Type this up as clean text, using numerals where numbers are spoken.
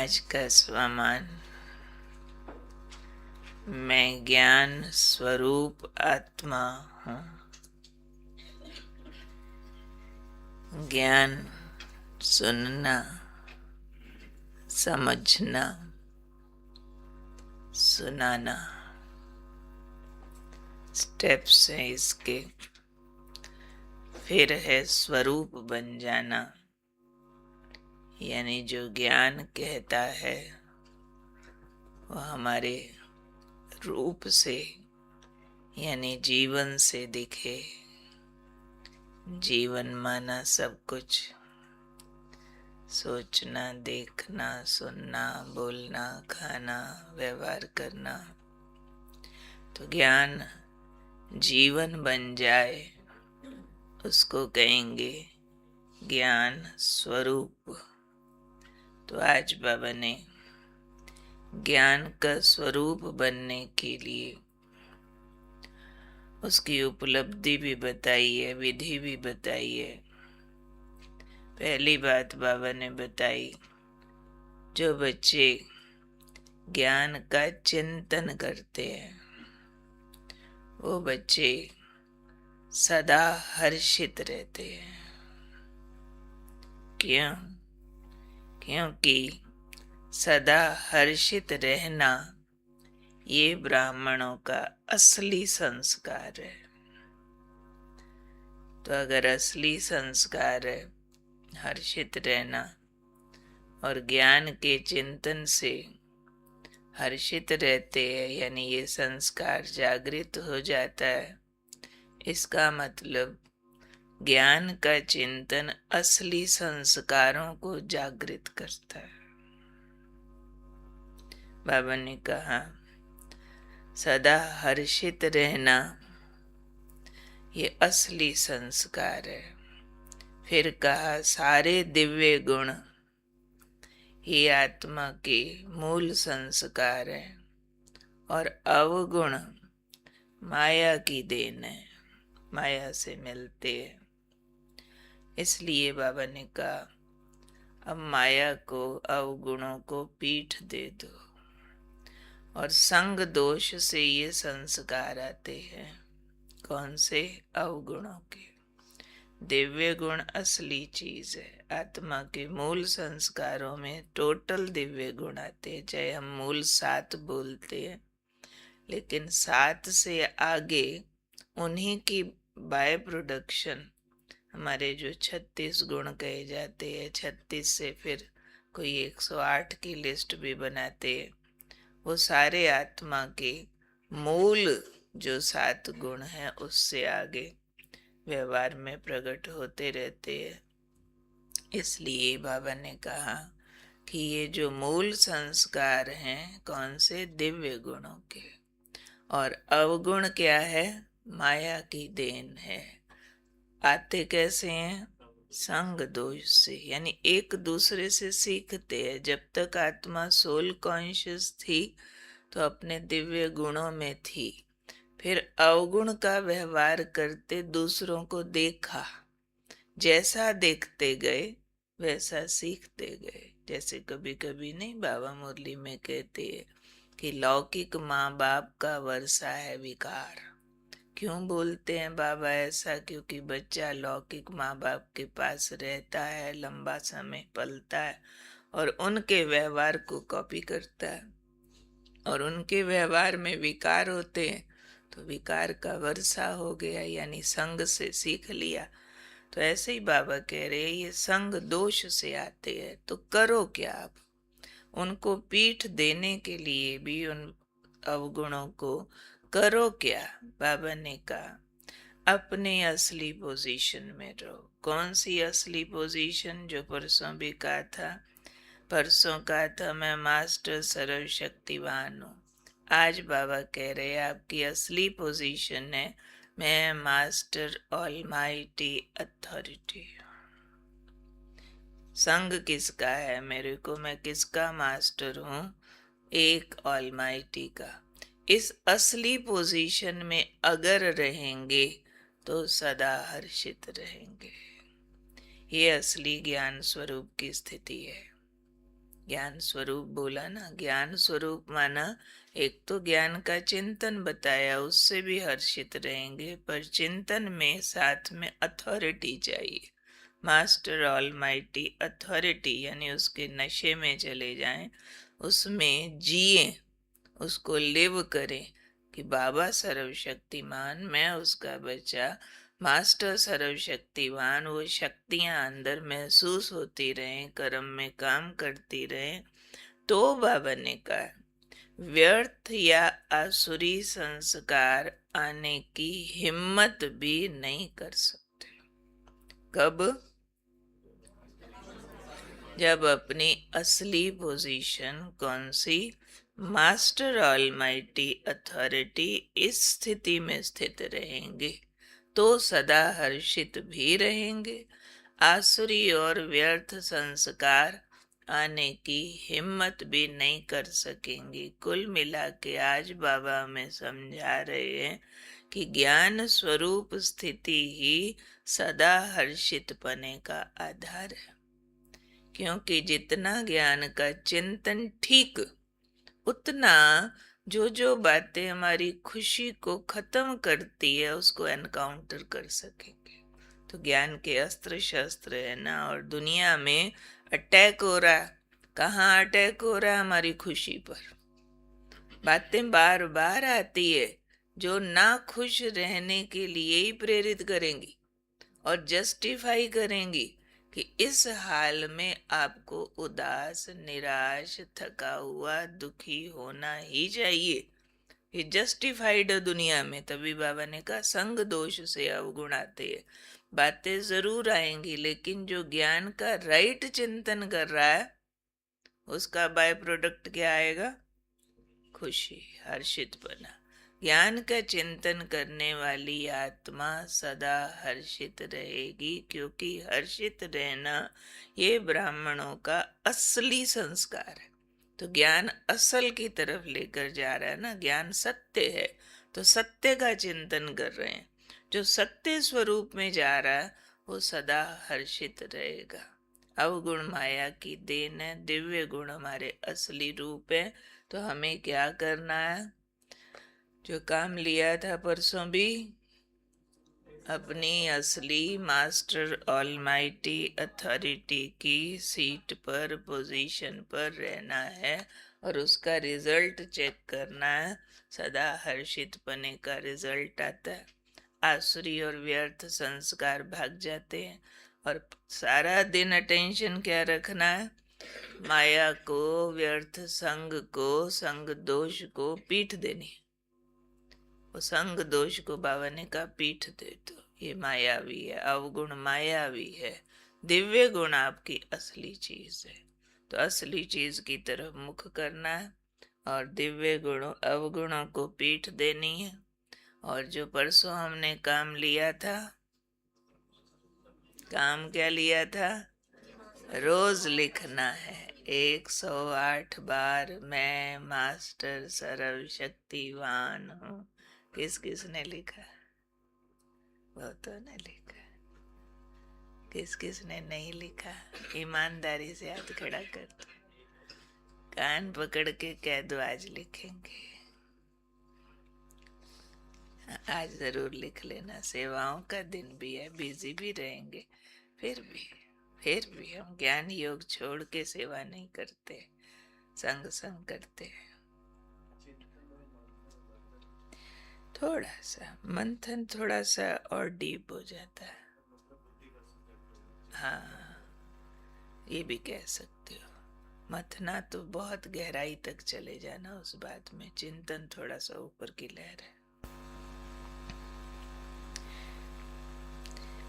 आज का स्वमान। मैं ज्ञान स्वरूप आत्मा हूँ। ज्ञान सुनना, समझना, सुनाना स्टेप्स हैं इसके। फिर है स्वरूप बन जाना, यानी जो ज्ञान कहता है वह हमारे रूप से यानी जीवन से दिखे। जीवन माना सब कुछ, सोचना, देखना, सुनना, बोलना, खाना, व्यवहार करना। तो ज्ञान जीवन बन जाए उसको कहेंगे ज्ञान स्वरूप। तो आज बाबा ने ज्ञान का स्वरूप बनने के लिए उसकी उपलब्धि भी बताई है, विधि भी बताई है। पहली बात बाबा ने बताई, जो बच्चे ज्ञान का चिंतन करते हैं वो बच्चे सदा हर्षित रहते हैं। क्यों? क्योंकि सदा हर्षित रहना ये ब्राह्मणों का असली संस्कार है। तो अगर असली संस्कार है हर्षित रहना और ज्ञान के चिंतन से हर्षित रहते हैं, यानी ये संस्कार जागृत हो जाता है, इसका मतलब ज्ञान का चिंतन असली संस्कारों को जागृत करता है। बाबा ने कहा सदा हर्षित रहना ये असली संस्कार है। फिर कहा सारे दिव्य गुण ये आत्मा के मूल संस्कार है और अवगुण माया की देन है, माया से मिलते हैं। इसलिए बाबा ने कहा अब माया को, अवगुणों को पीठ दे दो। और संग दोष से ये संस्कार आते हैं। कौन से? अवगुणों के। दिव्य गुण असली चीज है। आत्मा के मूल संस्कारों में टोटल दिव्य गुण आते हैं। चाहे हम मूल 7 बोलते हैं, लेकिन 7 से आगे उन्हीं की बाय प्रोडक्शन हमारे जो 36 गुण कहे जाते हैं, 36 से फिर कोई 108 की लिस्ट भी बनाते हैं, वो सारे आत्मा के मूल जो 7 गुण हैं उससे आगे व्यवहार में प्रकट होते रहते हैं। इसलिए बाबा ने कहा कि ये जो मूल संस्कार हैं कौन से? दिव्य गुणों के। और अवगुण क्या है? माया की देन है। आते कैसे हैं? संग दोष से, यानी एक दूसरे से सीखते हैं। जब तक आत्मा सोल कॉन्शियस थी तो अपने दिव्य गुणों में थी, फिर अवगुण का व्यवहार करते दूसरों को देखा, जैसा देखते गए वैसा सीखते गए। जैसे कभी कभी नहीं बाबा मुरली में कहते हैं कि लौकिक माँ बाप का वर्षा है विकार। क्यों बोलते हैं बाबा ऐसा? क्योंकि बच्चा लौकिक माँ बाप के पास रहता है, लंबा समय पलता है और उनके व्यवहार को कॉपी करता है, और उनके व्यवहार में विकार होते हैं तो विकार का वर्षा हो गया, यानी संग से सीख लिया। तो ऐसे ही बाबा कह रहे हैं ये संग दोष से आते हैं। तो करो क्या? आप उनको पीठ देने के लिए भी उन अवगुणों को करो क्या? बाबा ने कहा अपने असली पोजीशन में रहो। कौन सी असली पोजीशन? जो परसों भी कहा था, परसों कहा था मैं मास्टर सर्वशक्तिवान हूँ। आज बाबा कह रहे हैं आपकी असली पोजीशन है मैं मास्टर ऑलमाइटी अथॉरिटी। संग किसका है मेरे को? मैं किसका मास्टर हूँ? एक ऑलमाइटी का। इस असली पोजीशन में अगर रहेंगे तो सदा हर्षित रहेंगे। ये असली ज्ञान स्वरूप की स्थिति है। ज्ञान स्वरूप बोला ना, ज्ञान स्वरूप माना एक तो ज्ञान का चिंतन बताया, उससे भी हर्षित रहेंगे, पर चिंतन में साथ में अथॉरिटी चाहिए। मास्टर ऑलमाइटी अथॉरिटी, यानी उसके नशे में चले जाएं, उसमें जिए, उसको लिव करें कि बाबा सर्वशक्तिमान, मैं उसका बच्चा, मास्टर सर्वशक्तिवान, वो शक्तियां अंदर महसूस होती रहें, कर्म में काम करती रहें। तो बाबा ने कहा व्यर्थ या आसुरी संस्कार आने की हिम्मत भी नहीं कर सकते। कब? जब अपनी असली पोजीशन कौन सी, मास्टर ऑलमाइटी अथॉरिटी, इस स्थिति में स्थित रहेंगे तो सदा हर्षित भी रहेंगे, आसुरी और व्यर्थ संस्कार आने की हिम्मत भी नहीं कर सकेंगे। कुल मिला के आज बाबा हमें समझा रहे हैं कि ज्ञान स्वरूप स्थिति ही सदा हर्षित पने का आधार है, क्योंकि जितना ज्ञान का चिंतन ठीक, उतना जो जो बातें हमारी खुशी को खत्म करती है उसको एनकाउंटर कर सकेंगे। तो ज्ञान के अस्त्र शस्त्र है ना, और दुनिया में अटैक हो रहा, कहाँ अटैक हो रहा? हमारी खुशी पर। बातें बार बार आती है जो ना खुश रहने के लिए ही प्रेरित करेंगी और जस्टिफाई करेंगी कि इस हाल में आपको उदास, निराश, थका हुआ, दुखी होना ही चाहिए। ये जस्टिफाइड है दुनिया में। तभी बाबा ने कहा संग दोष से अवगुण आते हैं। बातें जरूर आएंगी, लेकिन जो ज्ञान का राइट चिंतन कर रहा है उसका बाय प्रोडक्ट क्या आएगा? खुशी, हर्षित बना। ज्ञान का चिंतन करने वाली आत्मा सदा हर्षित रहेगी, क्योंकि हर्षित रहना ये ब्राह्मणों का असली संस्कार है। तो ज्ञान असल की तरफ लेकर जा रहा है ना, ज्ञान सत्य है तो सत्य का चिंतन कर रहे हैं। जो सत्य स्वरूप में जा रहा है वो सदा हर्षित रहेगा। अवगुण माया की देन है, दिव्य गुण हमारे असली रूप है। तो हमें क्या करना है? जो काम लिया था परसों भी, अपनी असली मास्टर ऑलमाइटी अथॉरिटी की सीट पर, पोजीशन पर रहना है और उसका रिजल्ट चेक करना है। सदा हर्षित पने का रिजल्ट आता है, आसुरी और व्यर्थ संस्कार भाग जाते हैं। और सारा दिन अटेंशन क्या रखना है? माया को, व्यर्थ संग को, संग दोष को पीठ देनी। वो संग दोष को बाबा ने कहा पीठ दे दो, ये मायावी है, अवगुण मायावी है, दिव्य गुण आपकी असली चीज है। तो असली चीज की तरफ मुख करना है और दिव्य गुणों अवगुणों को पीठ देनी है। और जो परसों हमने काम लिया था, काम क्या लिया था? रोज लिखना है 108 बार, मैं मास्टर सर्वशक्तिवान हूँ। किस किस ने लिखा? बहुतों ने लिखा। किस किस ने नहीं लिखा? ईमानदारी से हाथ खड़ा कर दो। कान पकड़ के कह दो आज लिखेंगे। आज जरूर लिख लेना। सेवाओं का दिन भी है, बिजी भी रहेंगे, फिर भी हम ज्ञान योग छोड़ के सेवा नहीं करते, संग संग करते हैं। थोड़ा सा मंथन थोड़ा सा और डीप हो जाता है। हाँ, ये भी कह सकते हो। मथना तो बहुत गहराई तक चले जाना उस बात में, चिंतन थोड़ा सा ऊपर की लहर है।